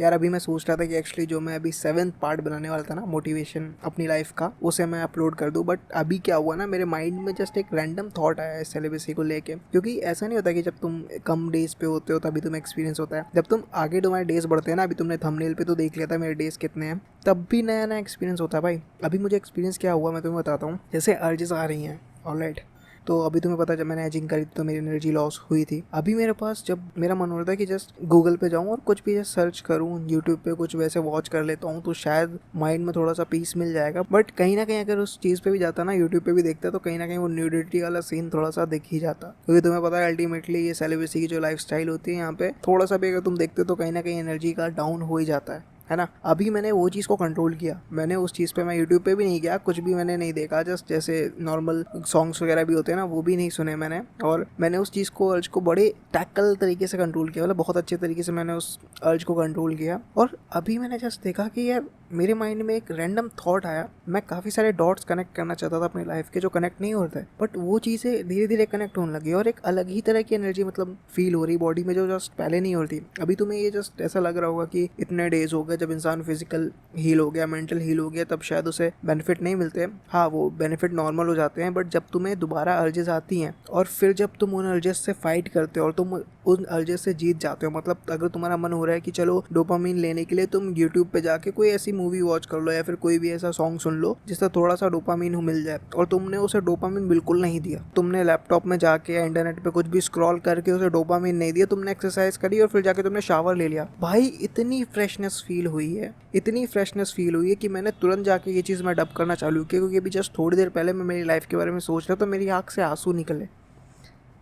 यार अभी मैं सोच रहा था कि एक्चुअली जो मैं अभी 7th पार्ट बनाने वाला था ना मोटिवेशन अपनी लाइफ का, उसे मैं अपलोड कर दूं। बट अभी क्या हुआ ना, मेरे माइंड में जस्ट एक रैंडम थॉट आया है सेलिबेसी को लेके। क्योंकि ऐसा नहीं होता कि जब तुम कम डेज पे होते हो तभी तुम्हें एक्सपीरियंस होता है, जब तुम आगे तुम्हारे डेज बढ़ते हैं ना, अभी तुमने थंबनेल पे तो देख लिया था मेरे डेज कितने हैं, तब भी नया नया एक्सपीरियंस होता है भाई। अभी मुझे एक्सपीरियंस क्या हुआ मैं तुम्हें बताता हूँ। जैसे अर्जेस आ रही हैं, ऑलराइट, तो अभी तुम्हें पता है जब मैंने एजिंग करी तो मेरी एनर्जी लॉस हुई थी। अभी मेरे पास जब मेरा मन होता है कि जस्ट गूगल पे जाऊँ और कुछ भी जस्ट सर्च करूँ, यूट्यूब पे कुछ वैसे वॉच कर लेता हूँ, तो शायद माइंड में थोड़ा सा पीस मिल जाएगा। बट कहीं ना कहीं अगर उस चीज़ पे भी जाता ना, यूट्यूब पे भी देखता, तो कहीं ना कहीं वो न्यूडिटी वाला सीन थोड़ा सा दिख ही जाता। क्योंकि तुम्हें पता है अल्टीमेटली ये सेलिब्रिटी की जो लाइफ स्टाइल होती है, यहाँ पे थोड़ा सा भी अगर तुम देखते हो तो कहीं ना कहीं एनर्जी का डाउन हो ही जाता है ना। अभी मैंने वो चीज़ को कंट्रोल किया, मैंने उस चीज़ पे मैं यूट्यूब पे भी नहीं गया, कुछ भी मैंने नहीं देखा, जस्ट जैसे नॉर्मल सॉन्ग्स वगैरह भी होते हैं ना, वो भी नहीं सुने मैंने। और मैंने उस चीज़ को, अर्ज को बड़े टैकल तरीके से कंट्रोल किया, मतलब बहुत अच्छे तरीके से मैंने उस अर्ज को कंट्रोल किया। और अभी मैंने जस्ट देखा कि यार मेरे माइंड में एक रैंडम थॉट आया। मैं काफ़ी सारे डॉट्स कनेक्ट करना चाहता था अपनी लाइफ के, जो कनेक्ट नहीं होते, बट वो चीज़ें धीरे धीरे कनेक्ट होने लगी और एक अलग ही तरह की एनर्जी मतलब फील हो रही बॉडी में, जो जस्ट पहले नहीं हो रही थी। अभी तुम्हें ये जस्ट ऐसा लग रहा होगा कि इतने डेज हो गए, जब इंसान फिजिकल हील हो गया, मेंटल हील हो गया, तब शायद उसे बेनिफिट नहीं मिलते। हाँ, वो बेनिफिट नॉर्मल हो जाते हैं, बट जब तुम्हें दोबारा अर्जेस आती हैं और फिर जब तुम उन अर्जेस से फाइट करते हो और तुम उन अर्जेस से जीत जाते हो, मतलब अगर तुम्हारा मन हो रहा है कि चलो डोपामिन लेने के लिए तुम यूट्यूब पे जाके कोई ऐसी मूवी वॉच कर लो या फिर कोई भी ऐसा सॉन्ग सुन लो जिससे थोड़ा सा डोपामिन मिल जाए, और तुमने उसे डोपामिन बिल्कुल नहीं दिया, तुमने लैपटॉप में जाके या इंटरनेट पे कुछ भी स्क्रॉल करके उसे डोपामिन नहीं दिया, तुमने एक्सरसाइज करी और फिर जाके तुमने शावर ले लिया, भाई इतनी फ्रेशनेस फील हुई है, इतनी फ्रेशनेस फील हुई है कि मैंने तुरंत जाके ये चीज़ मैं डब करना चालू किया। क्योंकि अभी जस्ट थोड़ी देर पहले मैं मेरी लाइफ के बारे में सोच रहा तो मेरी आँख से आंसू निकले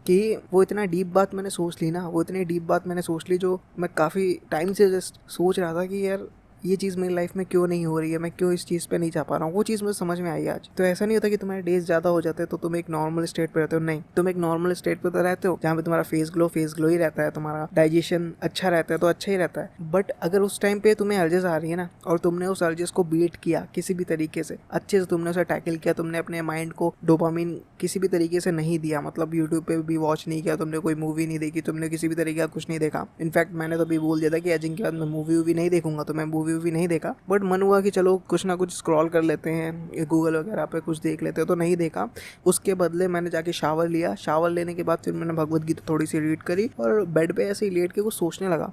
कि वो इतना डीप बात मैंने सोच ली ना, वो इतनी डीप बात मैंने सोच ली जो मैं काफ़ी टाइम से जस्ट सोच रहा था कि यार ये चीज़ मेरी लाइफ में क्यों नहीं हो रही है, मैं क्यों इस चीज़ पे नहीं जा पा रहा हूँ। वो चीज़ मुझे समझ में आई आज। तो ऐसा नहीं होता कि तुम्हारे डेज ज़्यादा हो जाते हैं तो तुम एक नॉर्मल स्टेट पे रहते हो, नहीं, तुम एक नॉर्मल स्टेट पे तो रहते हो जहाँ पे तुम्हारा फेस ग्लो ही रहता है, तुम्हारा डाइजेशन अच्छा रहता है तो अच्छा ही रहता है। बट अगर उस टाइम पे तुम्हें अर्जेस आ रही है ना और तुमने उस अर्जेस को बीट किया किसी भी तरीके से, अच्छे से तुमने उसे टैकल किया, तुमने अपने माइंड को डोपामिन किसी भी तरीके से नहीं दिया, मतलब यूट्यूब पे भी वॉच नहीं किया, तुमने कोई मूवी नहीं देखी, तुमने किसी भी तरीके का कुछ नहीं देखा। इनफैक्ट मैंने तो अभी बोल दिया था कि एजिंग के बाद मैं मूवी नहीं देखूंगा, तो मैं मूवी नहीं देखा। बट मन हुआ कि चलो कुछ ना कुछ स्क्रॉल कर लेते हैं, गूगल वगैरह पे कुछ देख लेते हैं, तो नहीं देखा। उसके बदले मैंने जाके शावर लिया, शावर लेने के बाद फिर मैंने भगवत गीता थोड़ी सी रीड करी और बेड पे ऐसे ही लेट के कुछ सोचने लगा।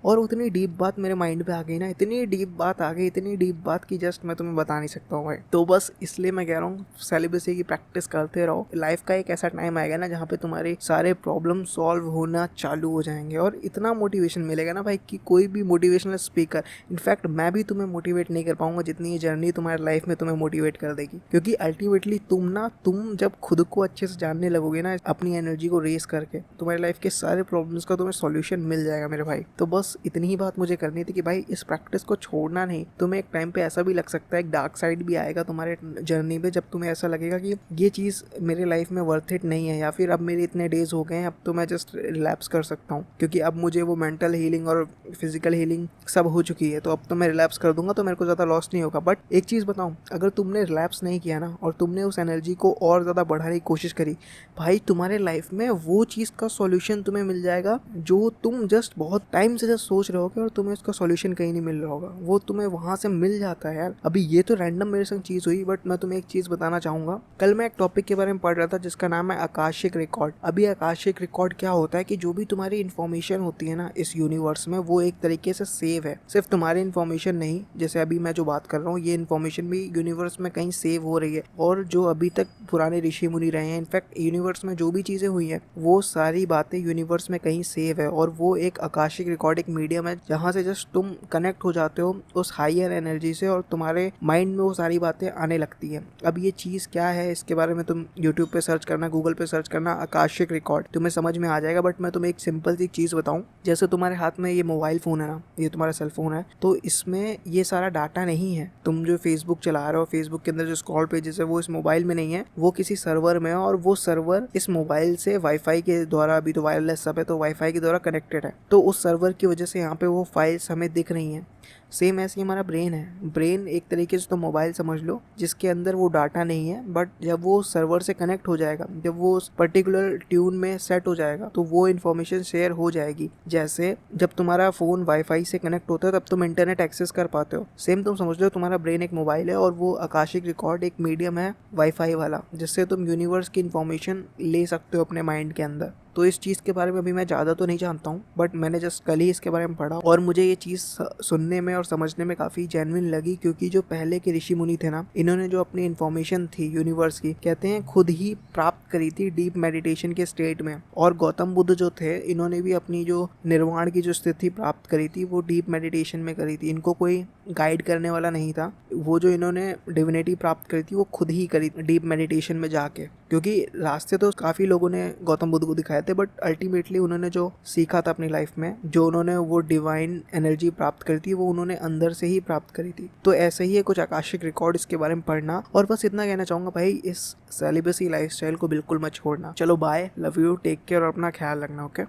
और उतनी डीप बात मेरे माइंड पे आ गई ना, इतनी डीप बात आ गई, इतनी डीप बात की जस्ट मैं तुम्हें बता नहीं सकता हूँ भाई। तो बस इसलिए मैं कह रहा हूँ सेलिब्रेसी की प्रैक्टिस करते रहो। लाइफ का एक ऐसा टाइम आएगा ना जहाँ पे तुम्हारे सारे प्रॉब्लम सॉल्व होना चालू हो जाएंगे और इतना मोटिवेशन मिलेगा ना भाई कि कोई भी मोटिवेशनल स्पीकर, इनफैक्ट मैं भी तुम्हें मोटिवेट नहीं कर पाऊंगा जितनी ये जर्नी तुम्हारी लाइफ में तुम्हें मोटिवेट कर देगी। क्योंकि अल्टीमेटली तुम जब खुद को अच्छे से जानने लगोगे ना, अपनी एनर्जी को रेस करके, तुम्हारी लाइफ के सारे प्रॉब्लम्स का तुम्हें सॉल्यूशन मिल जाएगा मेरे भाई। तो बस इतनी ही बात मुझे करनी थी कि भाई इस प्रैक्टिस को छोड़ना नहीं। तुम्हें एक टाइम पे ऐसा भी लग सकता है, एक डार्क साइड भी आएगा तुम्हारे जर्नी पे, जब तुम्हें ऐसा लगेगा कि ये चीज़ मेरे लाइफ में वर्थ इट नहीं है, या फिर अब मेरे इतने डेज हो गए हैं, अब तो मैं जस्ट रिलैप्स कर सकता हूँ, क्योंकि अब मुझे वो मेंटल हीलिंग और फिजिकल हीलिंग सब हो चुकी है, तो अब तो मैं रिलैप्स कर दूंगा, तो मेरे को ज़्यादा लॉस नहीं होगा। बट एक चीज़ बताऊँ, अगर तुमने रिलैप्स नहीं किया ना और तुमने उस एनर्जी को और ज़्यादा बढ़ाने की कोशिश करी, भाई तुम्हारे लाइफ में वो चीज़ का सॉल्यूशन तुम्हें मिल जाएगा जो तुम जस्ट बहुत टाइम से जस्ट सोच रहे हो और तुम्हें उसका सॉल्यूशन कहीं नहीं मिल रहा होगा, वो तुम्हें वहां से मिल जाता है यार। अभी ये तो रैंडम मेरे संग चीज हुई, बट मैं तुम्हें एक चीज बताना चाहूंगा। कल मैं एक टॉपिक के बारे में पढ़ रहा था जिसका नाम है आकाशिक रिकॉर्ड। अभी आकाशिक रिकॉर्ड क्या होता है कि जो भी तुम्हारी इन्फॉर्मेशन होती है ना इस यूनिवर्स में, वो एक तरीके से सेव है। सिर्फ तुम्हारी इन्फॉर्मेशन नहीं, जैसे अभी मैं जो बात कर रहा हूँ, ये इन्फॉर्मेशन भी यूनिवर्स में कहीं सेव हो रही है। और जो अभी तक पुराने ऋषि मुनि रहे हैं, इनफैक्ट यूनिवर्स में जो भी चीजें हुई हैं, वो सारी बातें यूनिवर्स में कहीं सेव है। और वो एक आकाशिक रिकॉर्ड, एक मीडियम है जहाँ से जस्ट तुम कनेक्ट हो जाते हो उस हायर एनर्जी से और तुम्हारे माइंड में वो सारी बातें आने लगती हैं। अब ये चीज़ क्या है, इसके बारे में तुम यूट्यूब पे सर्च करना, गूगल पे सर्च करना, आकाशिक रिकॉर्ड, तुम्हें समझ में आ जाएगा। बट मैं तुम्हें एक सिंपल सी चीज़ बताऊँ, जैसे तुम्हारे हाथ में ये मोबाइल फ़ोन है ना, ये तुम्हारा सेल फोन है, तो इसमें ये सारा डाटा नहीं है। तुम जो फेसबुक चला रहे हो, फेसबुक के अंदर जो स्क्रॉल पेजेस है, वो इस मोबाइल में नहीं है, वो किसी सर्वर में है, और वो सर्वर इस मोबाइल से वाईफाई के द्वारा, अभी तो वायरलेस सब है, तो वाईफाई के द्वारा कनेक्टेड है। तो उस सर्वर की वजह से यहाँ पे वो फाइल्स हमें दिख रही हैं। सेम ऐसे ही हमारा ब्रेन है। ब्रेन एक तरीके से तो मोबाइल समझ लो, जिसके अंदर वो डाटा नहीं है, बट जब वो सर्वर से कनेक्ट हो जाएगा, जब वो उस पर्टिकुलर ट्यून में सेट हो जाएगा, तो वो इन्फॉर्मेशन शेयर हो जाएगी। जैसे जब तुम्हारा फोन वाईफाई से कनेक्ट होता है तब तुम इंटरनेट एक्सेस कर पाते हो, सेम तुम समझ लो तुम्हारा ब्रेन एक मोबाइल है और वो आकाशिक रिकॉर्ड एक मीडियम है वाईफाई वाला, जिससे तुम यूनिवर्स की इन्फॉर्मेशन ले सकते हो अपने माइंड के अंदर। तो इस चीज़ के बारे में अभी मैं ज़्यादा तो नहीं जानता हूँ, बट मैंने जस्ट कल ही इसके बारे में पढ़ा और मुझे ये चीज़ सुनने में और समझने में काफ़ी जेन्युइन लगी, क्योंकि जो पहले के ऋषि मुनि थे ना, इन्होंने जो अपनी इन्फॉर्मेशन थी यूनिवर्स की, कहते हैं खुद ही प्राप्त करी थी डीप मेडिटेशन के स्टेट में। और गौतम बुद्ध जो थे, इन्होंने भी अपनी जो निर्वाण की जो स्थिति प्राप्त करी थी वो डीप मेडिटेशन में करी थी। इनको कोई गाइड करने वाला नहीं था। वो जो इन्होंने डिविनिटी प्राप्त करी थी वो खुद ही करी डीप मेडिटेशन में जाके, क्योंकि रास्ते तो काफ़ी लोगों ने गौतम बुद्ध को दिखाए थे, बट अल्टीमेटली उन्होंने जो सीखा था अपनी लाइफ में, जो उन्होंने वो डिवाइन एनर्जी प्राप्त करी थी, वो उन्होंने अंदर से ही प्राप्त करी थी। तो ऐसे ही है कुछ आकाशिक रिकॉर्ड, इसके बारे में पढ़ना। और बस इतना कहना चाहूँगा भाई, इस सेलिबेसी लाइफस्टाइल को बिल्कुल मत छोड़ना। चलो bye, love you, take care और अपना ख्याल रखना। ओके।